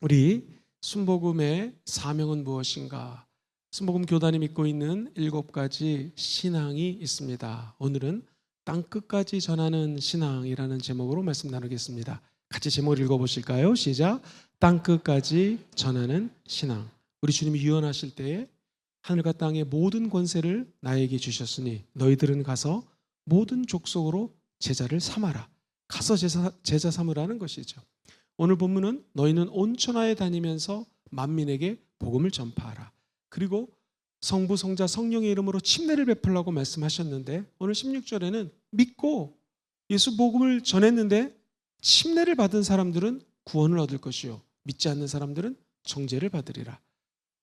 우리 순복음의 사명은 무엇인가? 순복음 교단이 믿고 있는 7가지 신앙이 있습니다. 오늘은 땅끝까지 전하는 신앙이라는 제목으로 말씀 나누겠습니다. 같이 제목을 읽어보실까요? 시작. 땅끝까지 전하는 신앙. 우리 주님이 유언하실 때에 하늘과 땅의 모든 권세를 나에게 주셨으니 너희들은 가서 모든 족속으로 제자를 삼아라. 가서 제자 삼으라는 것이죠. 오늘 본문은 너희는 온 천하에 다니면서 만민에게 복음을 전파하라. 그리고 성부, 성자, 성령의 이름으로 침례를 베풀라고 말씀하셨는데 오늘 16절에는 믿고 예수 복음을 전했는데 침례를 받은 사람들은 구원을 얻을 것이요 믿지 않는 사람들은 정죄를 받으리라.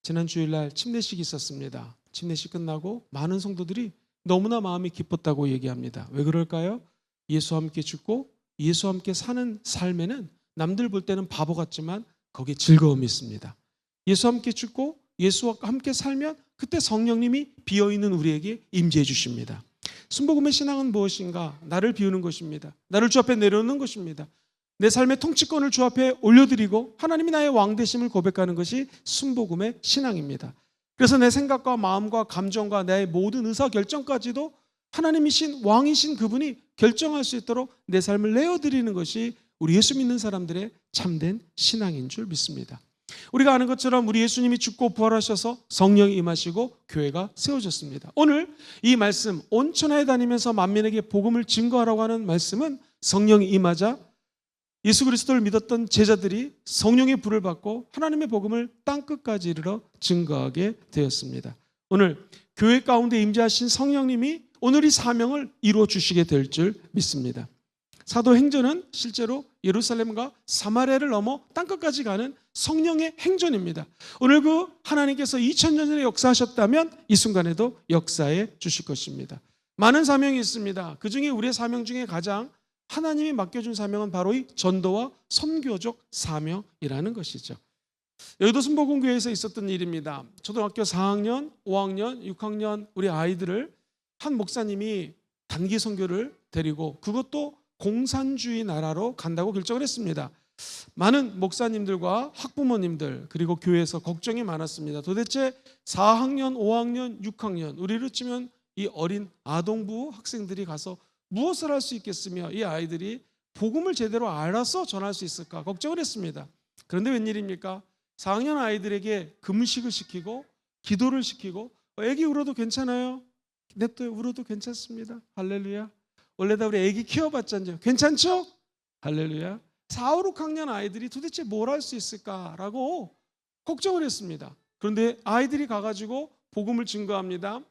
지난 주일날 침례식이 있었습니다. 침례식 끝나고 많은 성도들이 너무나 마음이 기뻤다고 얘기합니다. 왜 그럴까요? 예수와 함께 죽고 예수와 함께 사는 삶에는 남들 볼 때는 바보 같지만 거기에 즐거움이 있습니다. 예수와 함께 죽고 예수와 함께 살면 그때 성령님이 비어있는 우리에게 임재해 주십니다. 순복음의 신앙은 무엇인가? 나를 비우는 것입니다. 나를 주 앞에 내려놓는 것입니다. 내 삶의 통치권을 주 앞에 올려드리고 하나님이 나의 왕되심을 고백하는 것이 순복음의 신앙입니다. 그래서 내 생각과 마음과 감정과 내 모든 의사결정까지도 하나님이신 왕이신 그분이 결정할 수 있도록 내 삶을 내어드리는 것이 우리 예수 믿는 사람들의 참된 신앙인 줄 믿습니다. 우리가 아는 것처럼 우리 예수님이 죽고 부활하셔서 성령이 임하시고 교회가 세워졌습니다. 오늘 이 말씀 온 천하에 다니면서 만민에게 복음을 증거하라고 하는 말씀은 성령이 임하자 예수 그리스도를 믿었던 제자들이 성령의 불을 받고 하나님의 복음을 땅끝까지 이르러 증거하게 되었습니다. 오늘 교회 가운데 임재하신 성령님이 오늘 이 사명을 이루어 주시게 될 줄 믿습니다. 사도행전은 실제로 예루살렘과 사마리아를 넘어 땅끝까지 가는 성령의 행전입니다. 오늘 그 하나님께서 2000년 전에 역사하셨다면 이 순간에도 역사해 주실 것입니다. 많은 사명이 있습니다. 그중에 우리의 사명 중에 가장 하나님이 맡겨준 사명은 바로 이 전도와 선교적 사명이라는 것이죠. 여의도 순복음교회에서 있었던 일입니다. 초등학교 4학년, 5학년, 6학년 우리 아이들을 한 목사님이 단기 선교를 데리고 그것도 공산주의 나라로 간다고 결정을 했습니다. 많은 목사님들과 학부모님들 그리고 교회에서 걱정이 많았습니다. 도대체 4학년, 5학년, 6학년 우리로 치면 이 어린 아동부 학생들이 가서 무엇을 할 수 있겠으며 이 아이들이 복음을 제대로 알아서 전할 수 있을까 걱정을 했습니다. 그런데 웬일입니까? 4학년 아이들에게 금식을 시키고 기도를 시키고 애기 울어도 괜찮아요? 냅둬요. 울어도 괜찮습니다. 할렐루야. 원래 다 우리 애기 키워봤잖아요. 괜찮죠? 할렐루야. 4, 5, 6학년 아이들이 도대체 뭘 할 수 있을까라고 걱정을 했습니다. 그런데 아이들이 가가지고 복음을 증거합니다.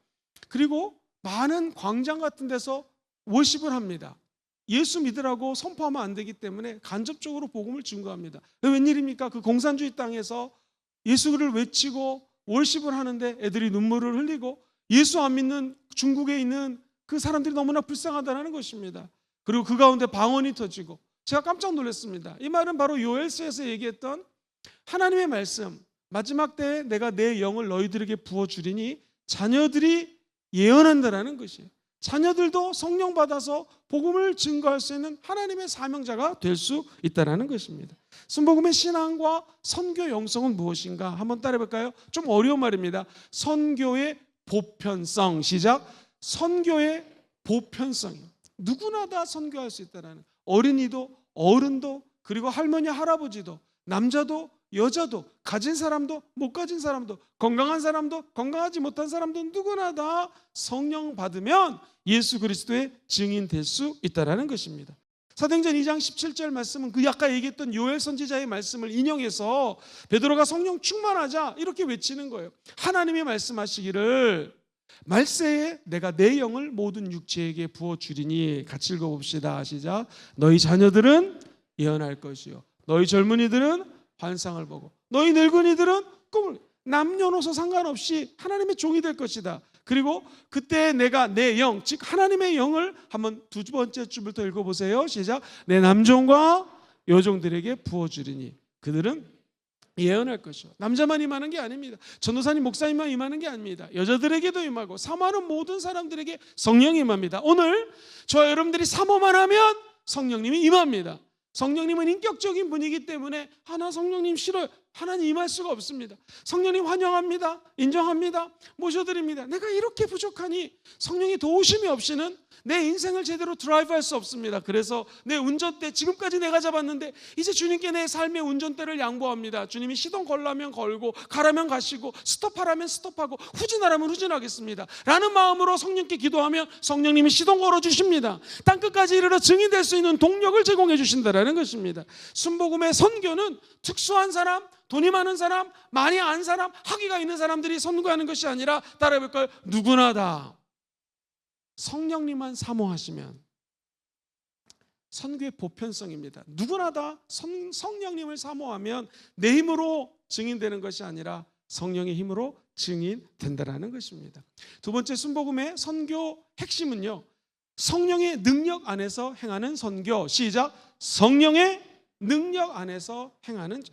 그리고 많은 광장 같은 데서 워십을 합니다. 예수 믿으라고 선포하면 안 되기 때문에 간접적으로 복음을 증거합니다. 웬일입니까? 그 공산주의 땅에서 예수를 외치고 워십을 하는데 애들이 눈물을 흘리고 예수 안 믿는 중국에 있는 그 사람들이 너무나 불쌍하다는 것입니다. 그리고 그 가운데 방언이 터지고 제가 깜짝 놀랐습니다. 이 말은 바로 요엘서에서 얘기했던 하나님의 말씀 마지막 때에 내가 내 영을 너희들에게 부어주리니 자녀들이 예언한다라는 것이에요. 자녀들도 성령 받아서 복음을 증거할 수 있는 하나님의 사명자가 될 수 있다는 것입니다. 순복음의 신앙과 선교 영성은 무엇인가? 한번 따라해볼까요? 좀 어려운 말입니다. 선교의 보편성. 시작. 선교의 보편성이 누구나 다 선교할 수 있다는 어린이도 어른도 그리고 할머니 할아버지도 남자도 여자도 가진 사람도 못 가진 사람도 건강한 사람도 건강하지 못한 사람도 누구나 다 성령 받으면 예수 그리스도의 증인 될 수 있다는 것입니다. 사도행전 2장 17절 말씀은 그 아까 얘기했던 요엘 선지자의 말씀을 인용해서 베드로가 성령 충만하자 이렇게 외치는 거예요. 하나님이 말씀하시기를 말세에 내가 내 영을 모든 육체에게 부어주리니 같이 읽어봅시다. 시작. 너희 자녀들은 예언할 것이요 너희 젊은이들은 환상을 보고 너희 늙은이들은 꿈을 남녀노소 상관없이 하나님의 종이 될 것이다. 그리고 그때 내가 내 영, 즉 하나님의 영을 한번 두 번째 줄부터 읽어보세요. 시작. 내 남종과 여종들에게 부어주리니 그들은 예언할 것이요 남자만 임하는 게 아닙니다. 전도사님 목사님만 임하는 게 아닙니다. 여자들에게도 임하고 사모하는 모든 사람들에게 성령이 임합니다. 오늘 저와 여러분들이 사모만 하면 성령님이 임합니다. 성령님은 인격적인 분이기 때문에 나 성령님 싫어요. 하나님 임할 수가 없습니다. 성령님 환영합니다. 인정합니다. 모셔드립니다. 내가 이렇게 부족하니 성령의 도우심이 없이는 내 인생을 제대로 드라이브할 수 없습니다. 그래서 내 운전대 지금까지 내가 잡았는데 이제 주님께 내 삶의 운전대를 양보합니다. 주님이 시동 걸라면 걸고 가라면 가시고 스톱하라면 스톱하고 후진하라면 후진하겠습니다 라는 마음으로 성령께 기도하면 성령님이 시동 걸어주십니다. 땅끝까지 이르러 증인될 수 있는 동력을 제공해 주신다라는 것입니다. 순복음의 선교는 특수한 사람, 돈이 많은 사람, 많이 안 사람, 학위가 있는 사람들이 선교하는 것이 아니라 따라해볼까요? 누구나 다 성령님만 사모하시면 선교의 보편성입니다. 누구나 다 성령님을 사모하면 내 힘으로 증인되는 것이 아니라 성령의 힘으로 증인된다라는 것입니다. 두 번째 순복음의 선교 핵심은요, 성령의 능력 안에서 행하는 선교. 시작. 성령의 능력 안에서 행하는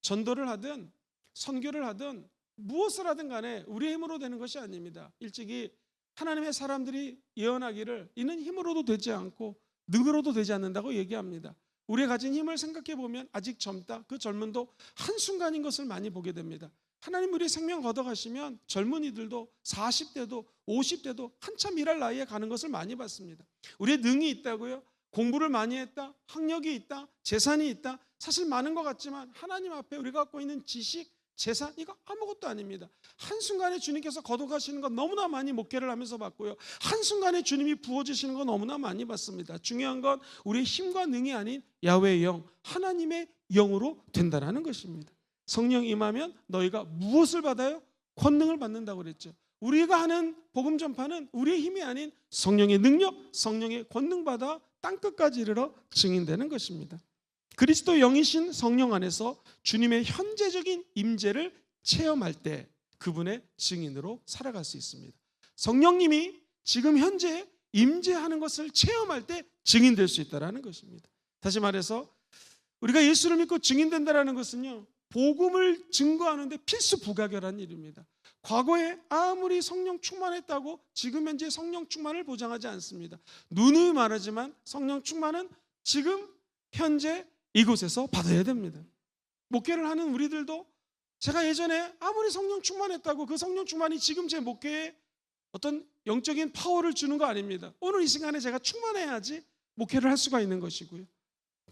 전도를 하든 선교를 하든 무엇을 하든 간에 우리의 힘으로 되는 것이 아닙니다. 일찍이 하나님의 사람들이 예언하기를 이는 힘으로도 되지 않고 능으로도 되지 않는다고 얘기합니다. 우리가 가진 힘을 생각해 보면 아직 젊다. 그 젊음도 한순간인 것을 많이 보게 됩니다. 하나님 우리의 생명 걷어가시면 젊은이들도 40대도 50대도 한참 일할 나이에 가는 것을 많이 봤습니다. 우리의 능이 있다고요? 공부를 많이 했다, 학력이 있다, 재산이 있다, 사실 많은 것 같지만 하나님 앞에 우리가 갖고 있는 지식, 재산, 이거 아무것도 아닙니다. 한순간에 주님께서 거둬가시는 건 너무나 많이 목회를 하면서 봤고요, 한순간에 주님이 부어주시는 건 너무나 많이 봤습니다. 중요한 건 우리의 힘과 능이 아닌 야훼의 영, 하나님의 영으로 된다는 것입니다. 성령 임하면 너희가 무엇을 받아요? 권능을 받는다고 그랬죠. 우리가 하는 복음 전파는 우리의 힘이 아닌 성령의 능력, 성령의 권능 받아 땅끝까지 이르러 증인되는 것입니다. 그리스도 영이신 성령 안에서 주님의 현재적인 임재를 체험할 때 그분의 증인으로 살아갈 수 있습니다. 성령님이 지금 현재 임재하는 것을 체험할 때 증인될 수 있다는 것입니다. 다시 말해서 우리가 예수를 믿고 증인된다는 것은요, 복음을 증거하는데 필수 부가결한 일입니다. 과거에 아무리 성령 충만했다고 지금 현재 성령 충만을 보장하지 않습니다. 누누이 말하지만 성령 충만은 지금 현재 이곳에서 받아야 됩니다. 목회를 하는 우리들도 제가 예전에 아무리 성령 충만했다고 그 성령 충만이 지금 제 목회에 어떤 영적인 파워를 주는 거 아닙니다. 오늘 이 시간에 제가 충만해야지 목회를 할 수가 있는 것이고요,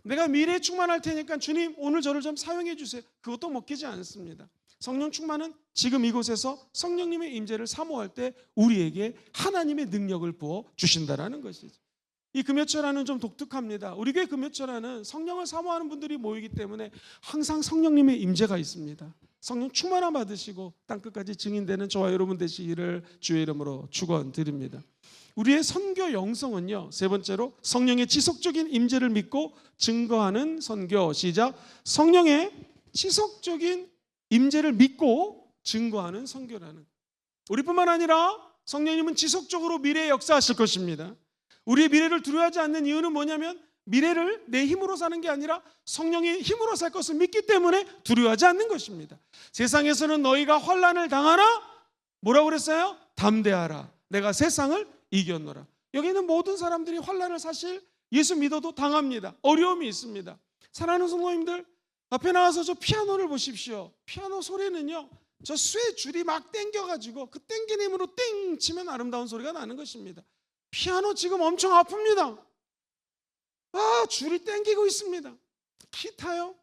내가 미래에 충만할 테니까 주님 오늘 저를 좀 사용해 주세요, 그것도 먹히지 않습니다. 성령 충만은 지금 이곳에서 성령님의 임재를 사모할 때 우리에게 하나님의 능력을 부어 주신다라는 것이죠. 이 금요철화는 좀 독특합니다. 우리 교회 금요철화는 성령을 사모하는 분들이 모이기 때문에 항상 성령님의 임재가 있습니다. 성령 충만함 받으시고 땅끝까지 증인되는 저와 여러분 되시기를 주의 이름으로 축원드립니다. 우리의 선교 영성은요, 세 번째로 성령의 지속적인 임재를 믿고 증거하는 선교. 시작. 성령의 지속적인 임재를 믿고 증거하는 선교라는, 우리뿐만 아니라 성령님은 지속적으로 미래에 역사하실 것입니다. 우리의 미래를 두려워하지 않는 이유는 뭐냐면 미래를 내 힘으로 사는 게 아니라 성령의 힘으로 살 것을 믿기 때문에 두려워하지 않는 것입니다. 세상에서는 너희가 환난을 당하나 뭐라고 그랬어요? 담대하라, 내가 세상을 이겼노라. 여기 있는 모든 사람들이 환난을 사실 예수 믿어도 당합니다. 어려움이 있습니다. 사랑하는 성도님들, 앞에 나와서 저 피아노를 보십시오. 피아노 소리는요, 저 쇠 줄이 막 당겨가지고 그 당긴 힘으로 땡 치면 아름다운 소리가 나는 것입니다. 피아노 지금 엄청 아픕니다. 줄이 당기고 있습니다. 기타요?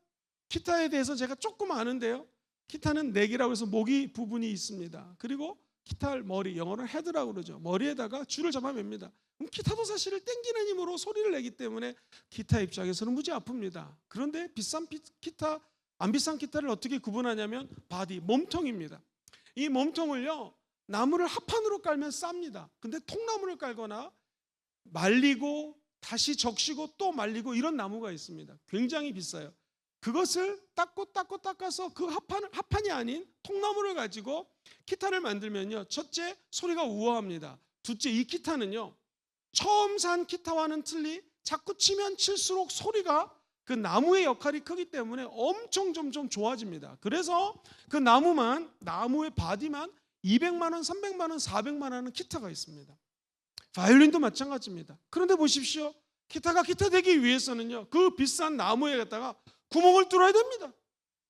기타에 대해서 제가 조금 아는데요, 기타는 넥이라고 해서 목이 부분이 있습니다. 그리고 기타 머리, 영어로는 헤드라고 그러죠. 머리에다가 줄을 잡아맵니다. 그럼 기타도 사실 당기는 힘으로 소리를 내기 때문에 기타 입장에서는 무지 아픕니다. 그런데 비싼 기타, 안 비싼 기타를 어떻게 구분하냐면 바디, 몸통입니다. 이 몸통을요, 나무를 합판으로 깔면 쌉니다. 근데 통나무를 깔거나 말리고 다시 적시고 또 말리고 이런 나무가 있습니다. 굉장히 비싸요. 그것을 닦아서 그 합판이 아닌 통나무를 가지고 기타를 만들면요, 첫째 소리가 우아합니다. 둘째, 이 기타는요, 처음 산 기타와는 틀리 자꾸 치면 칠수록 소리가 그 나무의 역할이 크기 때문에 엄청 점점 좋아집니다. 그래서 그 나무의 바디만 200만 원, 300만 원, 400만 원은 기타가 있습니다. 바이올린도 마찬가지입니다. 그런데 보십시오, 기타가 기타 되기 위해서는요, 그 비싼 나무에 갖다가 구멍을 뚫어야 됩니다.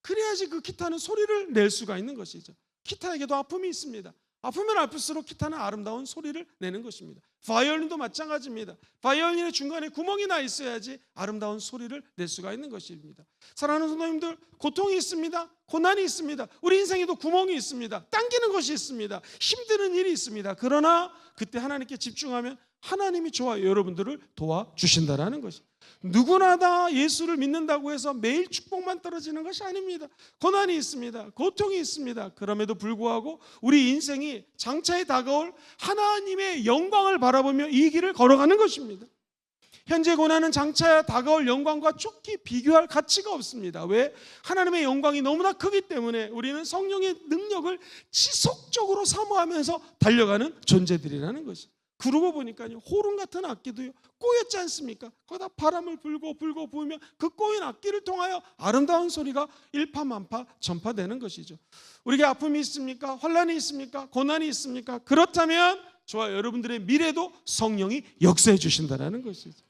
그래야지 그 기타는 소리를 낼 수가 있는 것이죠. 기타에게도 아픔이 있습니다. 아프면 아플수록 기타는 아름다운 소리를 내는 것입니다. 바이올린도 마찬가지입니다. 바이올린의 중간에 구멍이 나 있어야지 아름다운 소리를 낼 수가 있는 것입니다. 사랑하는 성도님들, 고통이 있습니다. 고난이 있습니다. 우리 인생에도 구멍이 있습니다. 당기는 것이 있습니다. 힘드는 일이 있습니다. 그러나 그때 하나님께 집중하면 하나님이 저와 여러분들을 도와주신다라는 것입니다. 누구나 다 예수를 믿는다고 해서 매일 축복만 떨어지는 것이 아닙니다. 고난이 있습니다. 고통이 있습니다. 그럼에도 불구하고 우리 인생이 장차에 다가올 하나님의 영광을 바라보며 이 길을 걸어가는 것입니다. 현재 고난은 장차에 다가올 영광과 쫓기 비교할 가치가 없습니다. 왜? 하나님의 영광이 너무나 크기 때문에 우리는 성령의 능력을 지속적으로 사모하면서 달려가는 존재들이라는 것입니다. 그러고 보니까요, 호른 같은 악기도요, 꼬였지 않습니까? 거기다 바람을 불고 부으면 그 꼬인 악기를 통하여 아름다운 소리가 일파만파 전파되는 것이죠. 우리에게 아픔이 있습니까? 환난이 있습니까? 고난이 있습니까? 그렇다면 저와 여러분들의 미래도 성령이 역사해 주신다는 것이죠.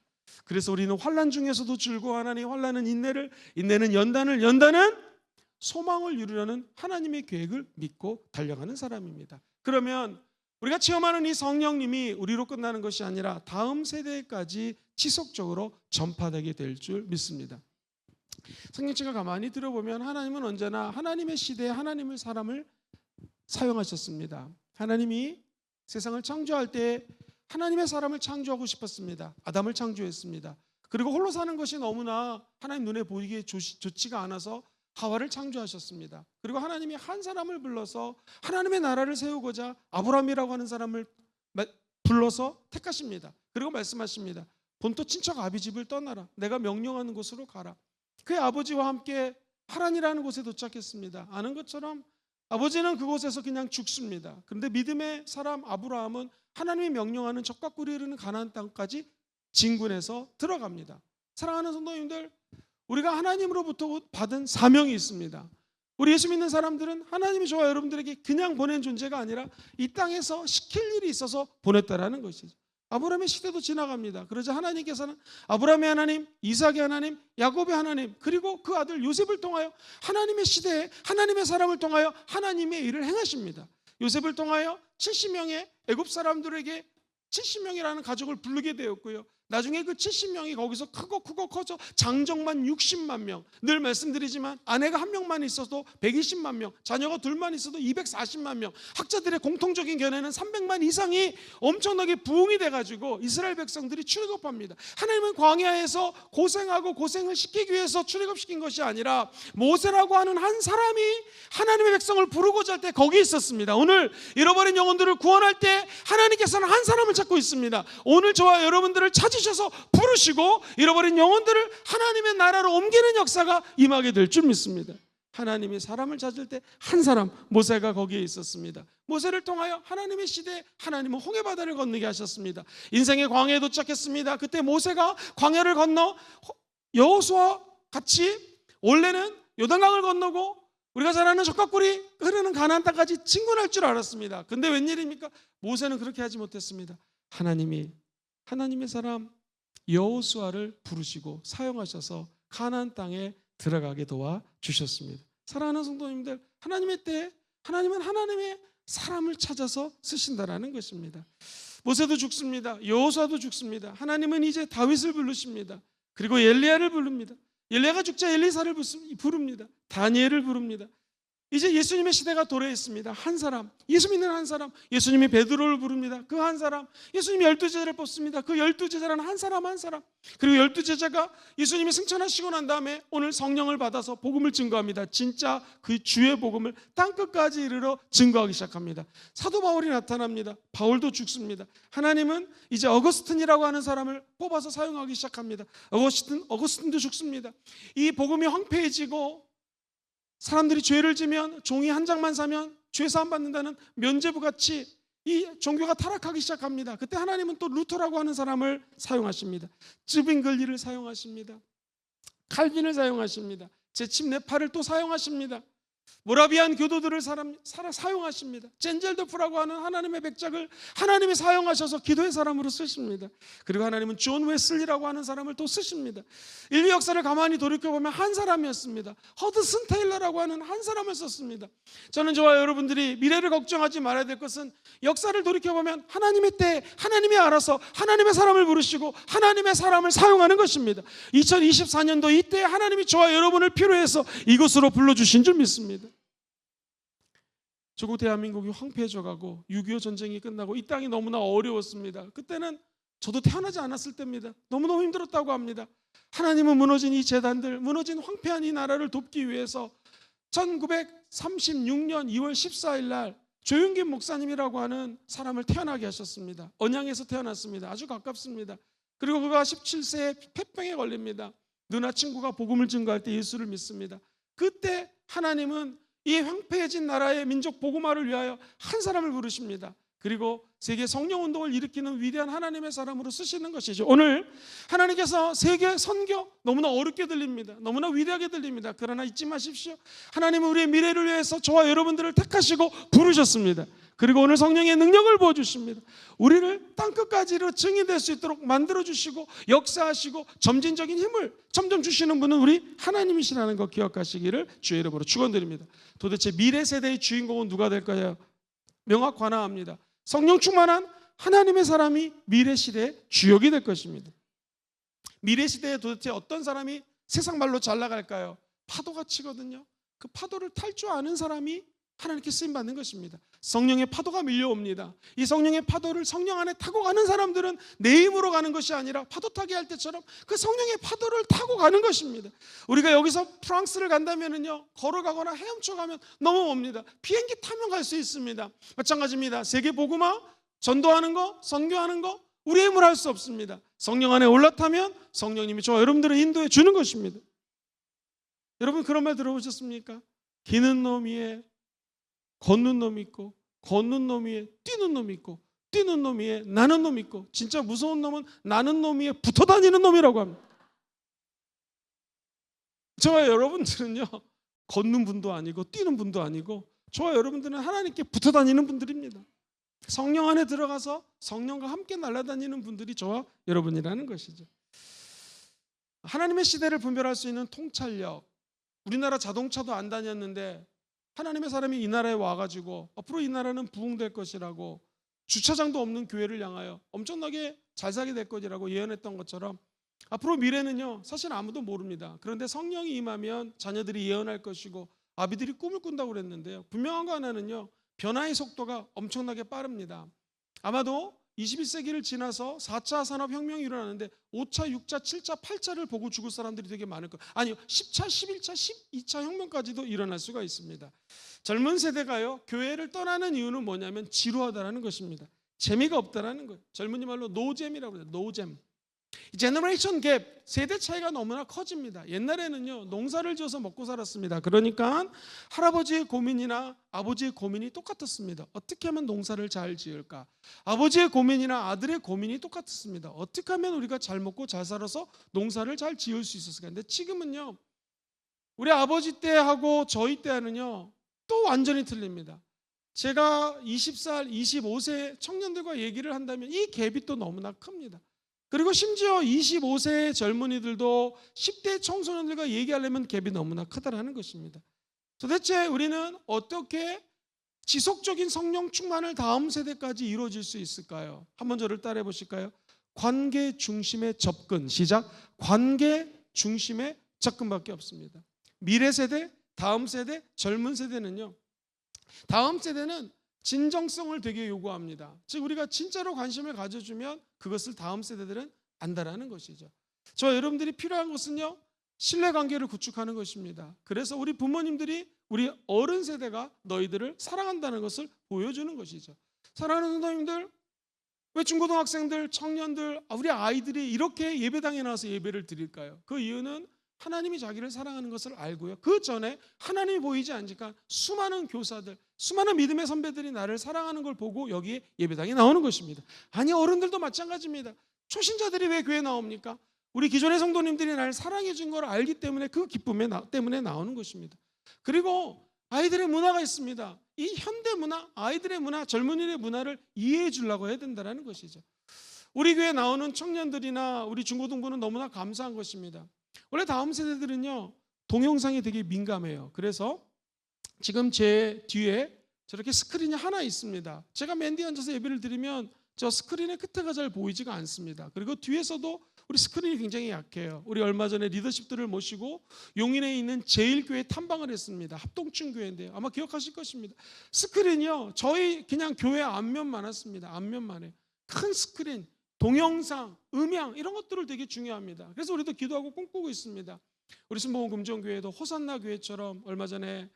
그래서 우리는 환난 중에서도 즐거워하나니 환난은 인내는 연단은 소망을 이루려는 하나님의 계획을 믿고 달려가는 사람입니다. 그러면 우리가 체험하는 이 성령님이 우리로 끝나는 것이 아니라 다음 세대까지 지속적으로 전파되게 될 줄 믿습니다. 성경책을 가만히 들어보면 하나님은 언제나 하나님의 시대에 하나님의 사람을 사용하셨습니다. 하나님이 세상을 창조할 때 하나님의 사람을 창조하고 싶었습니다. 아담을 창조했습니다. 그리고 홀로 사는 것이 너무나 하나님 눈에 보이기에 좋지가 않아서 하와를 창조하셨습니다. 그리고 하나님이 한 사람을 불러서 하나님의 나라를 세우고자 아브라함이라고 하는 사람을 불러서 택하십니다. 그리고 말씀하십니다. 본토 친척 아비 집을 떠나라. 내가 명령하는 곳으로 가라. 그의 아버지와 함께 하란이라는 곳에 도착했습니다. 아는 것처럼 아버지는 그곳에서 그냥 죽습니다. 그런데 믿음의 사람 아브라함은 하나님이 명령하는 적과 꿀이 흐르는 가나안 땅까지 진군해서 들어갑니다. 사랑하는 성도님들, 우리가 하나님으로부터 받은 사명이 있습니다. 우리 예수 믿는 사람들은 하나님이 저와 여러분들에게 그냥 보낸 존재가 아니라 이 땅에서 시킬 일이 있어서 보냈다라는 것이죠. 아브라함의 시대도 지나갑니다. 그러자 하나님께서는 아브라함의 하나님, 이삭의 하나님, 야곱의 하나님, 그리고 그 아들 요셉을 통하여 하나님의 시대에 하나님의 사람을 통하여 하나님의 일을 행하십니다. 요셉을 통하여 70명의 애굽 사람들에게 70명이라는 가족을 부르게 되었고요. 나중에 그 70명이 거기서 크고 커져 장정만 60만 명. 늘 말씀드리지만 아내가 한 명만 있어도 120만 명, 자녀가 둘만 있어도 240만 명. 학자들의 공통적인 견해는 300만 이상이 엄청나게 부흥이 돼가지고 이스라엘 백성들이 출애굽합니다. 하나님은 광야에서 고생을 시키기 위해서 출애굽시킨 것이 아니라 모세라고 하는 한 사람이 하나님의 백성을 부르고자 할 때 거기 있었습니다. 오늘 잃어버린 영혼들을 구원할 때 하나님께서는 한 사람을 찾고 있습니다. 오늘 저와 여러분들을 찾으셔서 부르시고 잃어버린 영혼들을 하나님의 나라로 옮기는 역사가 임하게 될 줄 믿습니다. 하나님이 사람을 찾을 때 한 사람, 모세가 거기에 있었습니다. 모세를 통하여 하나님의 시대에 하나님은 홍해바다를 건너게 하셨습니다. 인생의 광야에 도착했습니다. 그때 모세가 광야를 건너 여호수아와 같이 원래는 요단강을 건너고 우리가 잘 아는 적과 꿀이 흐르는 가나안 땅까지 진군할 줄 알았습니다. 근데 웬일입니까? 모세는 그렇게 하지 못했습니다. 하나님의 사람 여호수아를 부르시고 사용하셔서 가나안 땅에 들어가게 도와주셨습니다. 사랑하는 성도님들, 하나님의 때에 하나님은 하나님의 사람을 찾아서 쓰신다라는 것입니다. 모세도 죽습니다. 여호수아도 죽습니다. 하나님은 이제 다윗을 부르십니다. 그리고 엘리야를 부릅니다. 엘리야가 죽자 엘리사를 부릅니다. 다니엘을 부릅니다. 이제 예수님의 시대가 도래했습니다. 한 사람, 예수 믿는 한 사람, 예수님이 베드로를 부릅니다. 그 한 사람, 예수님이 12제자를 뽑습니다. 그 12제자라는 한 사람. 그리고 12제자가 예수님이 승천하시고 난 다음에 오늘 성령을 받아서 복음을 증거합니다. 진짜 그 주의 복음을 땅끝까지 이르러 증거하기 시작합니다. 사도 바울이 나타납니다. 바울도 죽습니다. 하나님은 이제 어거스틴이라고 하는 사람을 뽑아서 사용하기 시작합니다. 어거스틴도 죽습니다. 이 복음이 황폐해지고 사람들이 죄를 지면 종이 한 장만 사면 죄 사함 받는다는 면죄부같이 이 종교가 타락하기 시작합니다. 그때 하나님은 또 루터라고 하는 사람을 사용하십니다. 쯔빙글리를 사용하십니다. 칼빈을 사용하십니다. 제침네파를 또 사용하십니다. 모라비안 교도들을 사용하십니다. 젠젤더프라고 하는 하나님의 백작을 하나님이 사용하셔서 기도의 사람으로 쓰십니다. 그리고 하나님은 존 웨슬리라고 하는 사람을 또 쓰십니다. 인류 역사를 가만히 돌이켜보면 한 사람이었습니다. 허드슨 테일러라고 하는 한 사람을 썼습니다. 저는 저와 여러분들이 미래를 걱정하지 말아야 될 것은 역사를 돌이켜보면 하나님의 때에 하나님이 알아서 하나님의 사람을 부르시고 하나님의 사람을 사용하는 것입니다. 2024년도 이때에 하나님이 저와 여러분을 필요해서 이곳으로 불러주신 줄 믿습니다. 조국 대한민국이 황폐해져가고 6.25 전쟁이 끝나고 이 땅이 너무나 어려웠습니다. 그때는 저도 태어나지 않았을 때입니다. 너무너무 힘들었다고 합니다. 하나님은 무너진 이 재단들, 무너진 황폐한 이 나라를 돕기 위해서 1936년 2월 14일 날 조윤김 목사님이라고 하는 사람을 태어나게 하셨습니다. 언양에서 태어났습니다. 아주 가깝습니다. 그리고 그가 17세에 폐병에 걸립니다. 누나 친구가 복음을 증거할 때 예수를 믿습니다. 그때 하나님은 이 황폐해진 나라의 민족 복음화를 위하여 한 사람을 부르십니다. 그리고 세계 성령운동을 일으키는 위대한 하나님의 사람으로 쓰시는 것이죠. 오늘 하나님께서 세계 선교 너무나 어렵게 들립니다. 너무나 위대하게 들립니다. 그러나 잊지 마십시오. 하나님은 우리의 미래를 위해서 저와 여러분들을 택하시고 부르셨습니다. 그리고 오늘 성령의 능력을 부어주십니다. 우리를 땅끝까지로 증인될 수 있도록 만들어주시고 역사하시고 점진적인 힘을 점점 주시는 분은 우리 하나님이시라는 것 기억하시기를 주의 이름으로 축원드립니다. 도대체 미래 세대의 주인공은 누가 될까요? 명확관화합니다. 성령 충만한 하나님의 사람이 미래 시대의 주역이 될 것입니다. 미래 시대에 도대체 어떤 사람이 세상 말로 잘 나갈까요? 파도가 치거든요. 그 파도를 탈 줄 아는 사람이 하나님께 쓰임받는 것입니다. 성령의 파도가 밀려옵니다. 이 성령의 파도를 성령 안에 타고 가는 사람들은 내 힘으로 가는 것이 아니라 파도 타기 할 때처럼 그 성령의 파도를 타고 가는 것입니다. 우리가 여기서 프랑스를 간다면요, 걸어가거나 헤엄쳐 가면 너무 멉니다. 비행기 타면 갈 수 있습니다. 마찬가지입니다. 세계 복음화, 전도하는 거, 선교하는 거 우리의 힘으로 할 수 없습니다. 성령 안에 올라타면 성령님이 저와 여러분들을 인도해 주는 것입니다. 여러분 그런 말 들어보셨습니까? 기는 놈 위에 걷는 놈이 있고 걷는 놈 위에 뛰는 놈이 있고 뛰는 놈 위에 나는 놈이 있고 진짜 무서운 놈은 나는 놈 위에 붙어 다니는 놈이라고 합니다. 저와 여러분들은요, 걷는 분도 아니고 뛰는 분도 아니고 저와 여러분들은 하나님께 붙어 다니는 분들입니다. 성령 안에 들어가서 성령과 함께 날아다니는 분들이 저와 여러분이라는 것이죠. 하나님의 시대를 분별할 수 있는 통찰력, 우리나라 자동차도 안 다녔는데 하나님의 사람이 이 나라에 와가지고 앞으로 이 나라는 부흥될 것이라고 주차장도 없는 교회를 향하여 엄청나게 잘 살게 될 것이라고 예언했던 것처럼 앞으로 미래는요 사실 아무도 모릅니다. 그런데 성령이 임하면 자녀들이 예언할 것이고 아비들이 꿈을 꾼다고 그랬는데요, 분명한 거 하나는요, 변화의 속도가 엄청나게 빠릅니다. 아마도 21세기를 지나서 4차 산업혁명이 일어나는데 5차, 6차, 7차, 8차를 보고 죽을 사람들이 되게 많을 거예요. 아니요, 10차, 11차, 12차 혁명까지도 일어날 수가 있습니다. 젊은 세대가요, 교회를 떠나는 이유는 뭐냐면 지루하다라는 것입니다. 재미가 없다라는 거예요. 젊은이 말로 노잼이라고 해요. 노잼. 제너레이션 갭, 세대 차이가 너무나 커집니다. 옛날에는요 농사를 지어서 먹고 살았습니다. 그러니까 할아버지의 고민이나 아버지의 고민이 똑같았습니다. 어떻게 하면 농사를 잘 지을까? 아버지의 고민이나 아들의 고민이 똑같았습니다. 어떻게 하면 우리가 잘 먹고 잘 살아서 농사를 잘 지을 수 있었을까? 근데 지금은요, 우리 아버지 때하고 저희 때는요 또 완전히 틀립니다. 제가 20살, 25세 청년들과 얘기를 한다면 이 갭이 또 너무나 큽니다. 그리고 심지어 25세의 젊은이들도 10대 청소년들과 얘기하려면 갭이 너무나 크다라는 것입니다. 도대체 우리는 어떻게 지속적인 성령 충만을 다음 세대까지 이루어질 수 있을까요? 한번 저를 따라해 보실까요? 관계 중심의 접근. 시작. 관계 중심의 접근밖에 없습니다. 미래 세대, 다음 세대, 젊은 세대는요, 다음 세대는 진정성을 되게 요구합니다. 즉 우리가 진짜로 관심을 가져주면 그것을 다음 세대들은 안다라는 것이죠. 저 여러분들이 필요한 것은요, 신뢰관계를 구축하는 것입니다. 그래서 우리 부모님들이 우리 어른 세대가 너희들을 사랑한다는 것을 보여주는 것이죠. 사랑하는 성도님들, 왜 중고등학생들, 청년들, 우리 아이들이 이렇게 예배당에 나와서 예배를 드릴까요? 그 이유는 하나님이 자기를 사랑하는 것을 알고요, 그 전에 하나님이 보이지 않으니까 수많은 교사들, 수많은 믿음의 선배들이 나를 사랑하는 걸 보고 여기에 예배당에 나오는 것입니다. 아니, 어른들도 마찬가지입니다. 초신자들이 왜 교회에 나옵니까? 우리 기존의 성도님들이 나를 사랑해 준 걸 알기 때문에 그 기쁨 때문에 나오는 것입니다. 그리고 아이들의 문화가 있습니다. 이 현대 문화, 아이들의 문화, 젊은이의 문화를 이해해 주려고 해야 된다는 것이죠. 우리 교회 나오는 청년들이나 우리 중고등부는 너무나 감사한 것입니다. 원래 다음 세대들은요, 동영상에 되게 민감해요. 그래서 지금 제 뒤에 저렇게 스크린이 하나 있습니다. 제가 맨 뒤에 앉아서 예배를 드리면 저 스크린의 끝에가 잘 보이지가 않습니다. 그리고 뒤에서도 우리 스크린이 굉장히 약해요. 우리 얼마 전에 리더십들을 모시고 용인에 있는 제1교회 탐방을 했습니다. 합동층 교회인데요. 아마 기억하실 것입니다. 스크린이요, 저희 그냥 교회 앞면만 왔습니다. 앞면만 해요. 큰 스크린, 동영상, 음향 이런 것들을 되게 중요합니다. 그래서 우리도 기도하고 꿈꾸고 있습니다. 우리 순복음 금정교회도 호산나 교회처럼 얼마 전에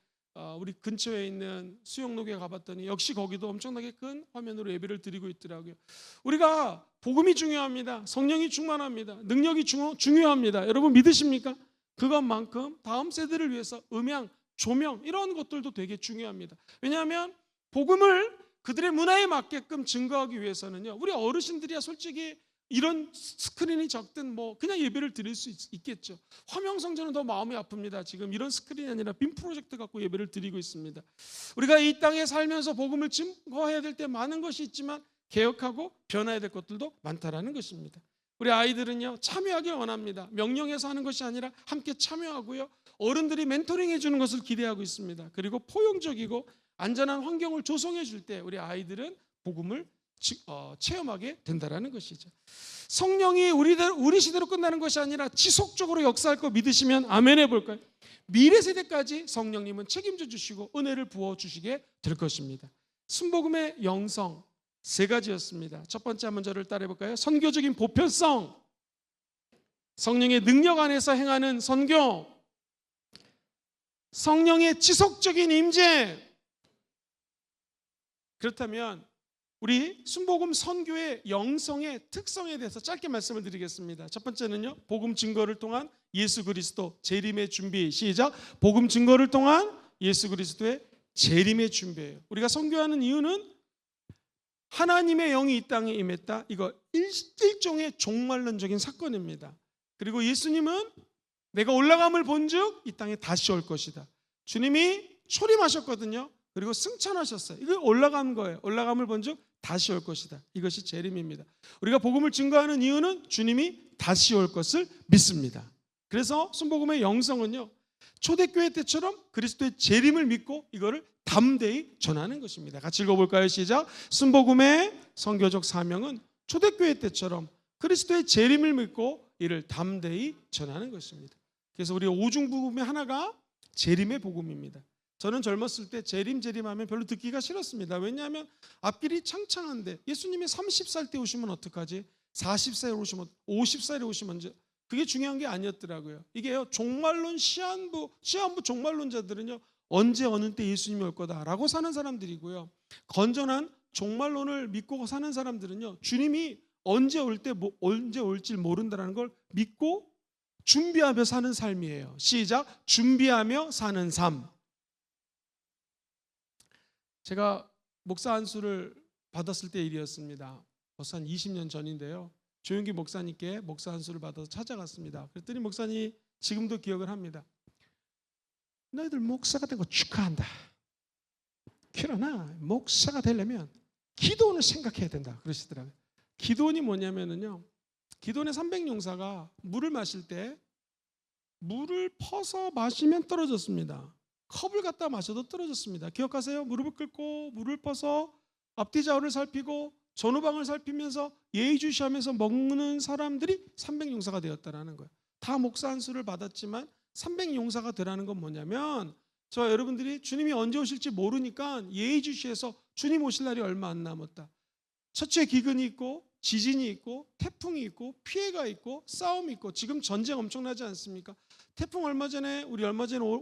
우리 근처에 있는 수영로교회 가봤더니 역시 거기도 엄청나게 큰 화면으로 예배를 드리고 있더라고요. 우리가 복음이 중요합니다. 성령이 충만합니다. 능력이 중요합니다. 여러분 믿으십니까? 그것만큼 다음 세대를 위해서 음향, 조명 이런 것들도 되게 중요합니다. 왜냐하면 복음을 그들의 문화에 맞게끔 증거하기 위해서는요, 우리 어르신들이야 솔직히 이런 스크린이 적든 뭐 그냥 예배를 드릴 수 있겠죠. 화명성전은 더 마음이 아픕니다. 지금 이런 스크린이 아니라 빔 프로젝트 갖고 예배를 드리고 있습니다. 우리가 이 땅에 살면서 복음을 증거해야 될 때 많은 것이 있지만 개혁하고 변화해야 될 것들도 많다라는 것입니다. 우리 아이들은요, 참여하길 원합니다. 명령해서 하는 것이 아니라 함께 참여하고요, 어른들이 멘토링 해주는 것을 기대하고 있습니다. 그리고 포용적이고 안전한 환경을 조성해 줄 때 우리 아이들은 복음을 체험하게 된다라는 것이죠. 성령이 우리 시대로 끝나는 것이 아니라 지속적으로 역사할 거 믿으시면 아멘 해볼까요? 미래 세대까지 성령님은 책임져 주시고 은혜를 부어 주시게 될 것입니다. 순복음의 영성 세 가지였습니다. 첫 번째 한 문제를 따라해 볼까요? 선교적인 보편성, 성령의 능력 안에서 행하는 선교, 성령의 지속적인 임재. 그렇다면 우리 순복음 선교의 영성의 특성에 대해서 짧게 말씀을 드리겠습니다. 첫 번째는요, 복음 증거를 통한 예수 그리스도 재림의 준비. 시작. 복음 증거를 통한 예수 그리스도의 재림의 준비예요. 우리가 선교하는 이유는 하나님의 영이 이 땅에 임했다. 이거 일종의 종말론적인 사건입니다. 그리고 예수님은 내가 올라감을 본즉 이 땅에 다시 올 것이다. 주님이 초림하셨거든요. 그리고 승천하셨어요. 이거 올라간 거예요. 올라감을 본즉 다시 올 것이다. 이것이 재림입니다. 우리가 복음을 증거하는 이유는 주님이 다시 올 것을 믿습니다. 그래서 순복음의 영성은요, 초대교회 때처럼 그리스도의 재림을 믿고 이거를 담대히 전하는 것입니다. 같이 읽어볼까요? 시작. 순복음의 선교적 사명은 초대교회 때처럼 그리스도의 재림을 믿고 이를 담대히 전하는 것입니다. 그래서 우리 오중복음의 하나가 재림의 복음입니다. 저는 젊었을 때 재림하면 별로 듣기가 싫었습니다. 왜냐하면 앞길이 창창한데 예수님이 30살 때 오시면 어떡하지? 40살에 오시면 50살에 오시면 그게 중요한 게 아니었더라고요. 이게요, 종말론 시한부 종말론자들은요, 언제 어느 때 예수님이 올 거다라고 사는 사람들이고요, 건전한 종말론을 믿고 사는 사람들은요, 주님이 언제 올지 모른다라는 걸 믿고 준비하며 사는 삶이에요. 시작. 준비하며 사는 삶. 제가 목사 안수를 받았을 때 일이었습니다. 벌써 한 20년 전인데요. 조용기 목사님께 목사 안수를 받아서 찾아갔습니다. 그랬더니 목사님 지금도 기억을 합니다. 너희들 목사가 된 거 축하한다. 그러나 목사가 되려면 기도원을 생각해야 된다 그러시더라고요. 기도원이 뭐냐면요, 기도원의 300용사가 물을 마실 때 물을 퍼서 마시면 떨어졌습니다. 컵을 갖다 마셔도 떨어졌습니다. 기억하세요? 무릎을 꿇고 물을 퍼서 앞뒤 좌우를 살피고 전후방을 살피면서 예의주시하면서 먹는 사람들이 300용사가 되었다라는 거예요. 다 목사 안수를 받았지만 300용사가 되라는 건 뭐냐면, 저 여러분들이 주님이 언제 오실지 모르니까 예의주시해서 주님 오실 날이 얼마 안 남았다. 첫째 기근이 있고 지진이 있고 태풍이 있고 피해가 있고 싸움이 있고 지금 전쟁 엄청나지 않습니까? 태풍 얼마 전에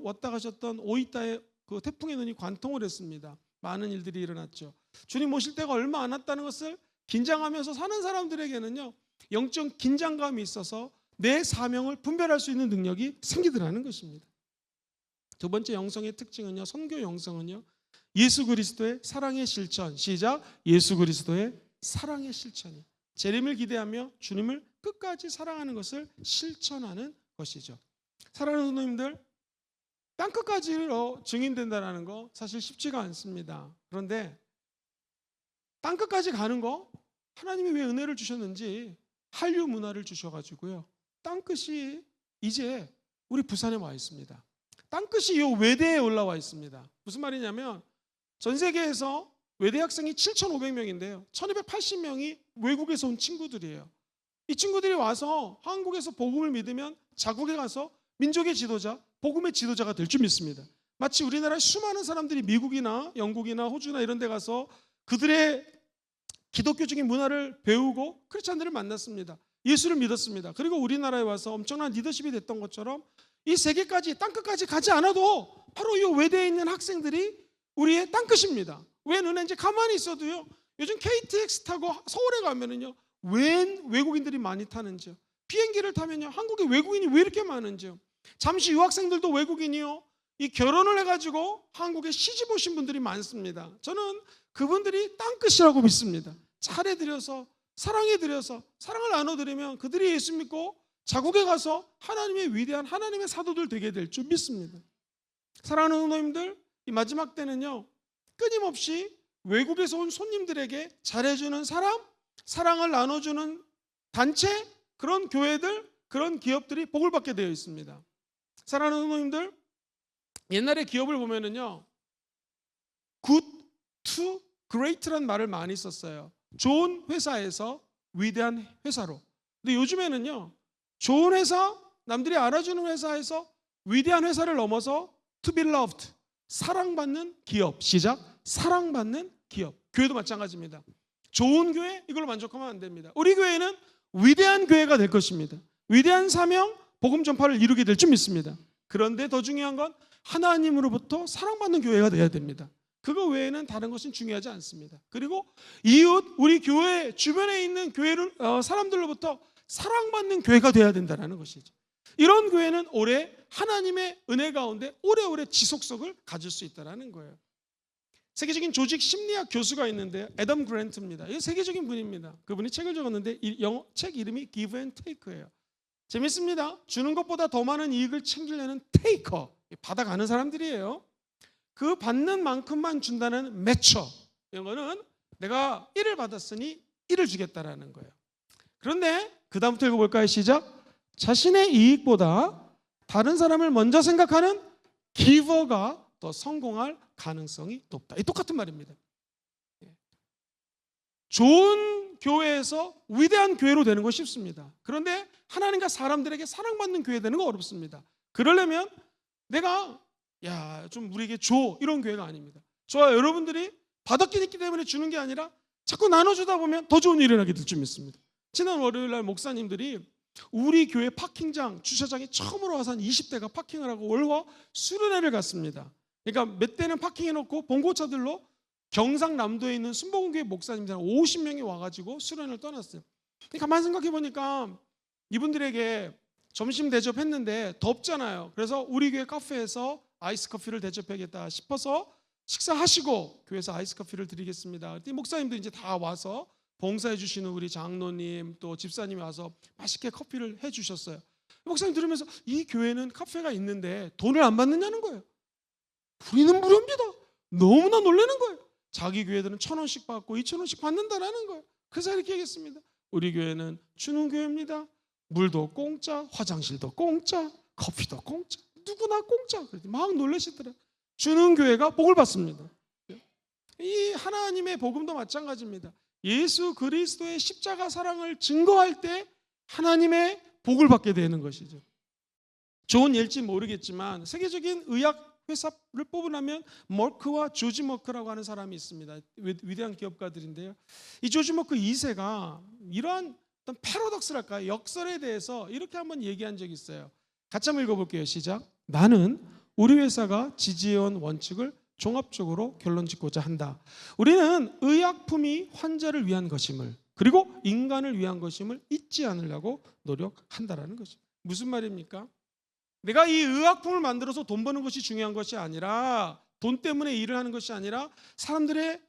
왔다 가셨던 오이타에 그 태풍의 눈이 관통을 했습니다. 많은 일들이 일어났죠. 주님 오실 때가 얼마 안 왔다는 것을 긴장하면서 사는 사람들에게는요, 영적 긴장감이 있어서 내 사명을 분별할 수 있는 능력이 생기더라는 것입니다. 두 번째 영성의 특징은요, 선교 영성은요, 예수 그리스도의 사랑의 실천. 시작. 예수 그리스도의 사랑의 실천이 재림을 기대하며 주님을 끝까지 사랑하는 것을 실천하는 것이죠. 사랑하는 성도님들, 땅끝까지로 증인된다는 거 사실 쉽지가 않습니다. 그런데 땅끝까지 가는 거 하나님이 왜 은혜를 주셨는지 한류 문화를 주셔가지고요. 땅끝이 이제 우리 부산에 와 있습니다. 땅끝이 이 외대에 올라와 있습니다. 무슨 말이냐면 전 세계에서 외대 학생이 7,500명인데요. 1,280명이 외국에서 온 친구들이에요. 이 친구들이 와서 한국에서 복음을 믿으면 자국에 가서 민족의 지도자, 복음의 지도자가 될 줄 믿습니다. 마치 우리나라의 수많은 사람들이 미국이나 영국이나 호주나 이런 데 가서 그들의 기독교적인 문화를 배우고 크리스찬들을 만났습니다. 예수를 믿었습니다. 그리고 우리나라에 와서 엄청난 리더십이 됐던 것처럼 이 세계까지 땅끝까지 가지 않아도 바로 이 외대에 있는 학생들이 우리의 땅끝입니다. 왜 눈에 이제 가만히 있어도요. 요즘 KTX 타고 서울에 가면은요. 웬 외국인들이 많이 타는지요. 비행기를 타면요. 한국에 외국인이 왜 이렇게 많은지요. 잠시 유학생들도 외국인이요. 이 결혼을 해가지고 한국에 시집 오신 분들이 많습니다. 저는 그분들이 땅끝이라고 믿습니다. 차례드려서 사랑해드려서 사랑을 나눠드리면 그들이 예수 믿고 자국에 가서 하나님의 위대한 하나님의 사도들 되게 될 줄 믿습니다. 사랑하는 성도님들, 이 마지막 때는요. 끊임없이 외국에서 온 손님들에게 잘해주는 사람, 사랑을 나눠주는 단체, 그런 교회들, 그런 기업들이 복을 받게 되어 있습니다. 사랑하는 성도님들, 옛날에 기업을 보면은요, good to great란 말을 많이 썼어요. 좋은 회사에서 위대한 회사로. 근데 요즘에는요, 좋은 회사, 남들이 알아주는 회사에서 위대한 회사를 넘어서 to be loved, 사랑받는 기업. 시작. 사랑받는 기업. 교회도 마찬가지입니다. 좋은 교회, 이걸로 만족하면 안 됩니다. 우리 교회는 위대한 교회가 될 것입니다. 위대한 사명, 복음 전파를 이루게 될 줄 믿습니다. 그런데 더 중요한 건 하나님으로부터 사랑받는 교회가 되어야 됩니다. 그거 외에는 다른 것은 중요하지 않습니다. 그리고 이웃, 우리 교회 주변에 있는 교회를 사람들로부터 사랑받는 교회가 되어야 된다는 것이죠. 이런 교회는 오래 하나님의 은혜 가운데 오래오래 지속성을 가질 수 있다는 거예요. 세계적인 조직 심리학 교수가 있는데 애덤 그랜트입니다. 이 세계적인 분입니다. 그분이 책을 적었는데 책 이름이 Give and Take예요. 재밌습니다. 주는 것보다 더 많은 이익을 챙기려는 테이커, 받아가는 사람들이에요. 그 받는 만큼만 준다는 매처, 이거는 내가 1을 받았으니 1을 주겠다라는 거예요. 그런데 그 다음부터 읽어볼까요? 시작. 자신의 이익보다 다른 사람을 먼저 생각하는 기버가 더 성공할 가능성이 높다. 이 똑같은 말입니다. 좋은 교회에서 위대한 교회로 되는 거 쉽습니다. 그런데 하나님과 사람들에게 사랑받는 교회 되는 거 어렵습니다. 그러려면 내가 좀 우리에게 줘, 이런 교회가 아닙니다. 저와 여러분들이 받았기 때문에 주는 게 아니라 자꾸 나눠주다 보면 더 좋은 일이 일어나게 될 줄 믿습니다. 지난 월요일 날 목사님들이 우리 교회 파킹장 주차장에 처음으로 와서 한 20대가 파킹을 하고 월화 수련회를 갔습니다. 그러니까 몇 대는 파킹해놓고 봉고차들로 경상남도에 있는 순복음교회 목사님들 50명이 와가지고 수련을 떠났어요. 가만히 생각해 보니까 이분들에게 점심 대접했는데 덥잖아요. 그래서 우리 교회 카페에서 아이스 커피를 대접하겠다 싶어서 식사하시고 교회에서 아이스 커피를 드리겠습니다. 그랬더니 목사님들 이제 다 와서 봉사해 주시는 우리 장로님 또 집사님이 와서 맛있게 커피를 해 주셨어요. 목사님 들으면서 이 교회는 카페가 있는데 돈을 안 받느냐는 거예요. 우리는 무료입니다. 너무나 놀라는 거예요. 자기 교회들은 1,000원씩 받고 2,000원씩 받는다라는 거예요. 그래서 이렇게 얘기했습니다. 우리 교회는 주는 교회입니다. 물도 공짜, 화장실도 공짜, 커피도 공짜, 누구나 공짜. 막 놀라시더라. 주는 교회가 복을 받습니다. 이 하나님의 복음도 마찬가지입니다. 예수 그리스도의 십자가 사랑을 증거할 때 하나님의 복을 받게 되는 것이죠. 좋은 예일지 모르겠지만 세계적인 의학 회사를 뽑으려면 머크와 조지 머크라고 하는 사람이 있습니다. 위대한 기업가들인데요. 이 조지 머크 2세가 이러한 어떤 패러독스랄까요? 역설에 대해서 이렇게 한번 얘기한 적이 있어요. 같이 한번 읽어볼게요. 시작. 나는 우리 회사가 지지해온 원칙을 종합적으로 결론 짓고자 한다. 우리는 의약품이 환자를 위한 것임을 그리고 인간을 위한 것임을 잊지 않으려고 노력한다라는 것입니다. 무슨 말입니까? 내가 이 의약품을 만들어서 돈 버는 것이 중요한 것이 아니라 돈 때문에 일을 하는 것이 아니라 사람들의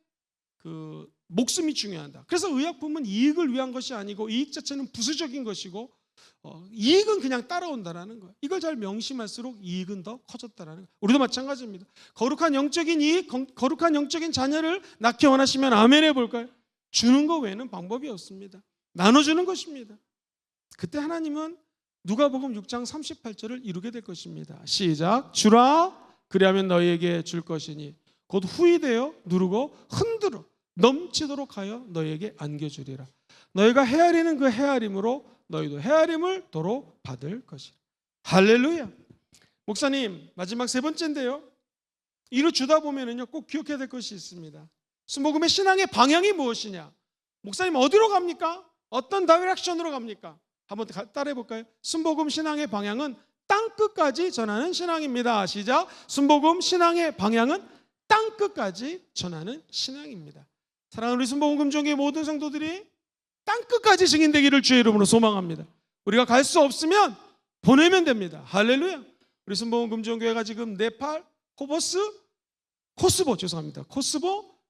그 목숨이 중요하다. 그래서 의약품은 이익을 위한 것이 아니고 이익 자체는 부수적인 것이고 이익은 그냥 따라온다라는 거예요. 이걸 잘 명심할수록 이익은 더 커졌다라는 거예요. 우리도 마찬가지입니다. 거룩한 영적인 이익, 거룩한 영적인 자녀를 낳기 원하시면 아멘 해볼까요? 주는 거 외에는 방법이 없습니다. 나눠주는 것입니다. 그때 하나님은 누가복음 6장 38절을 이루게 될 것입니다. 시작. 주라 그리하면 너희에게 줄 것이니 곧 후이되어 누르고 흔들어 넘치도록 하여 너희에게 안겨주리라. 너희가 헤아리는 그 헤아림으로 너희도 헤아림을 도로 받을 것이라. 할렐루야. 목사님, 마지막 세 번째인데요, 이루 주다 보면은요 꼭 기억해야 될 것이 있습니다. 순복음의 신앙의 방향이 무엇이냐? 목사님 어디로 갑니까? 어떤 다이렉션으로 갑니까? 한번 따라해 볼까요? 순복음 신앙의 방향은 땅끝까지 전하는 신앙입니다. 시작. 순복음 신앙의 방향은 땅끝까지 전하는 신앙입니다. 사랑하는 우리 순복음 금종교의 모든 성도들이 땅끝까지 증인되기를 주의 이름으로 소망합니다. 우리가 갈 수 없으면 보내면 됩니다. 할렐루야. 우리 순복음 금종교회가 지금 네팔, 코스보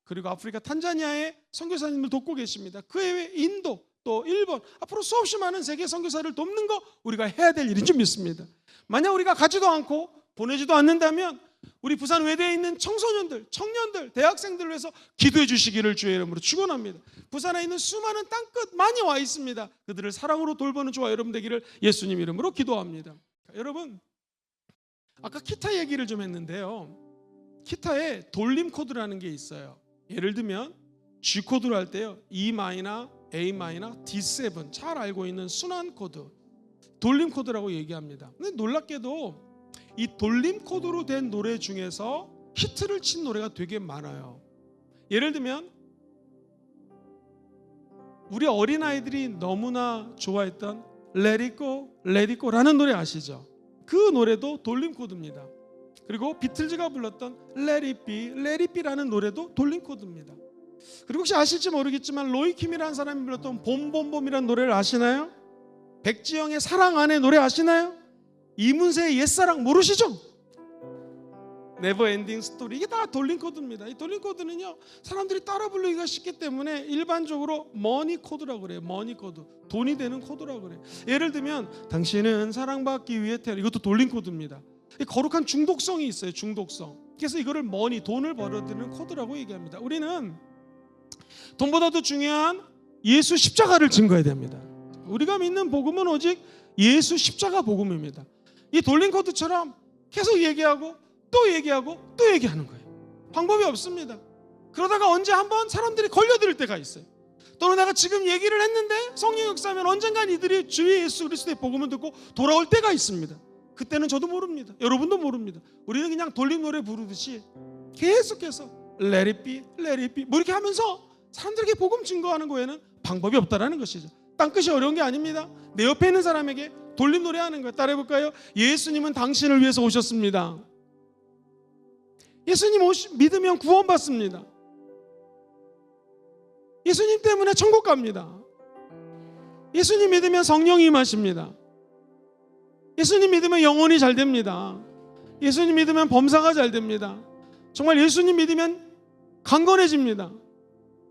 그리고 아프리카 탄자니아의 선교사님을 돕고 계십니다. 그 외에 인도 또 일본, 앞으로 수없이 많은 세계 선교사를 돕는 거 우리가 해야 될 일인 줄 믿습니다. 만약 우리가 가지도 않고 보내지도 않는다면 우리 부산 외대에 있는 청소년들, 청년들, 대학생들을 위해서 기도해 주시기를 주의 이름으로 축원합니다. 부산에 있는 수많은 땅끝 많이 와 있습니다. 그들을 사랑으로 돌보는 저와 여러분 되기를 예수님 이름으로 기도합니다. 여러분, 아까 기타 얘기를 좀 했는데요, 기타에 돌림 코드라는 게 있어요. 예를 들면 G 코드로 할 때요, E 마이너, A 마이너, D7 잘 알고 있는 순환 코드, 돌림 코드라고 얘기합니다. 근데 놀랍게도 이 돌림 코드로 된 노래 중에서 히트를 친 노래가 되게 많아요. 예를 들면 우리 어린아이들이 너무나 좋아했던 Let It Go, Let It Go라는 노래 아시죠? 그 노래도 돌림 코드입니다. 그리고 비틀즈가 불렀던 Let It Be, Let It Be라는 노래도 돌림 코드입니다. 그리고 혹시 아실지 모르겠지만 로이킴이라는 사람이 불렀던 봄봄봄이라는 노래를 아시나요? 백지영의 사랑 안에 노래 아시나요? 이문세의 옛사랑 모르시죠? 네버 엔딩 스토리, 이게 다 돌림 코드입니다. 이 돌림 코드는요 사람들이 따라 부르기가 쉽기 때문에 일반적으로 머니 코드라고 그래요. 머니 코드, 돈이 되는 코드라고 그래요. 예를 들면 당신은 사랑받기 위해 태어나, 이것도 돌림 코드입니다. 거룩한 중독성이 있어요. 중독성. 그래서 이거를 머니, 돈을 벌어들이는 코드라고 얘기합니다. 우리는 돈보다도 중요한 예수 십자가를 증거해야 됩니다. 우리가 믿는 복음은 오직 예수 십자가 복음입니다. 이 돌림 코드처럼 계속 얘기하고 또 얘기하고 또 얘기하는 거예요. 방법이 없습니다. 그러다가 언제 한번 사람들이 걸려들 때가 있어요. 또는 내가 지금 얘기를 했는데 성령 역사하면 언젠간 이들이 주 예수 그리스도의 복음을 듣고 돌아올 때가 있습니다. 그때는 저도 모릅니다. 여러분도 모릅니다. 우리는 그냥 돌림 노래 부르듯이 계속해서 Let it be, Let it be 뭐 이렇게 하면서 사람들에게 복음 증거하는 거에는 방법이 없다라는 것이죠. 땅끝이 어려운 게 아닙니다. 내 옆에 있는 사람에게 돌림 노래하는 거예요. 따라해볼까요? 예수님은 당신을 위해서 오셨습니다. 예수님 믿으면 구원받습니다. 예수님 때문에 천국 갑니다. 예수님 믿으면 성령이 임하십니다. 예수님 믿으면 영혼이 잘 됩니다. 예수님 믿으면 범사가 잘 됩니다. 정말 예수님 믿으면 강건해집니다.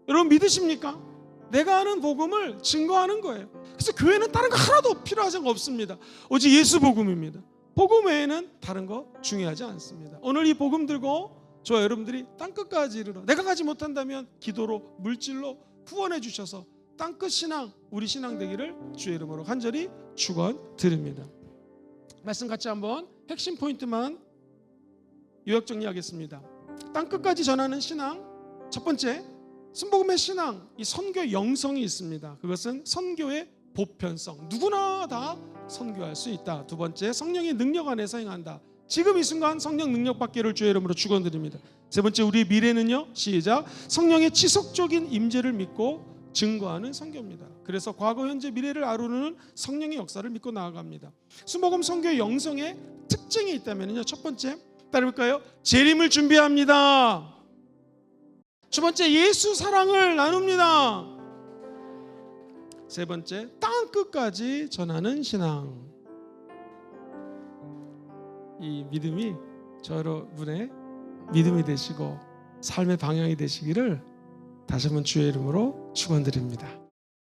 여러분 믿으십니까? 내가 아는 복음을 증거하는 거예요. 그래서 교회는 다른 거 하나도 필요하지 없습니다. 오직 예수 복음입니다. 복음 외에는 다른 거 중요하지 않습니다. 오늘 이 복음 들고 저와 여러분들이 땅끝까지 이르러, 내가 가지 못한다면 기도로 물질로 후원해 주셔서 땅끝 신앙, 우리 신앙 되기를 주의 이름으로 간절히 축원드립니다. 말씀 같이 한번 핵심 포인트만 요약 정리하겠습니다. 땅끝까지 전하는 신앙, 첫 번째 순복음의 신앙, 이 선교 영성이 있습니다. 그것은 선교의 보편성, 누구나 다 선교할 수 있다. 두 번째, 성령의 능력 안에서 행한다. 지금 이 순간 성령 능력 받기를 주의 이름으로 축원드립니다. 세 번째, 우리의 미래는요, 시작, 성령의 지속적인 임재를 믿고 증거하는 선교입니다. 그래서 과거, 현재, 미래를 아우르는 성령의 역사를 믿고 나아갑니다. 순복음 선교의 영성의 특징이 있다면요, 첫 번째, 따라볼까요? 재림을 준비합니다. 두 번째, 예수 사랑을 나눕니다. 세 번째, 땅 끝까지 전하는 신앙. 이 믿음이 저 여러분의 믿음이 되시고 삶의 방향이 되시기를 다시 한번 주의 이름으로 축원드립니다.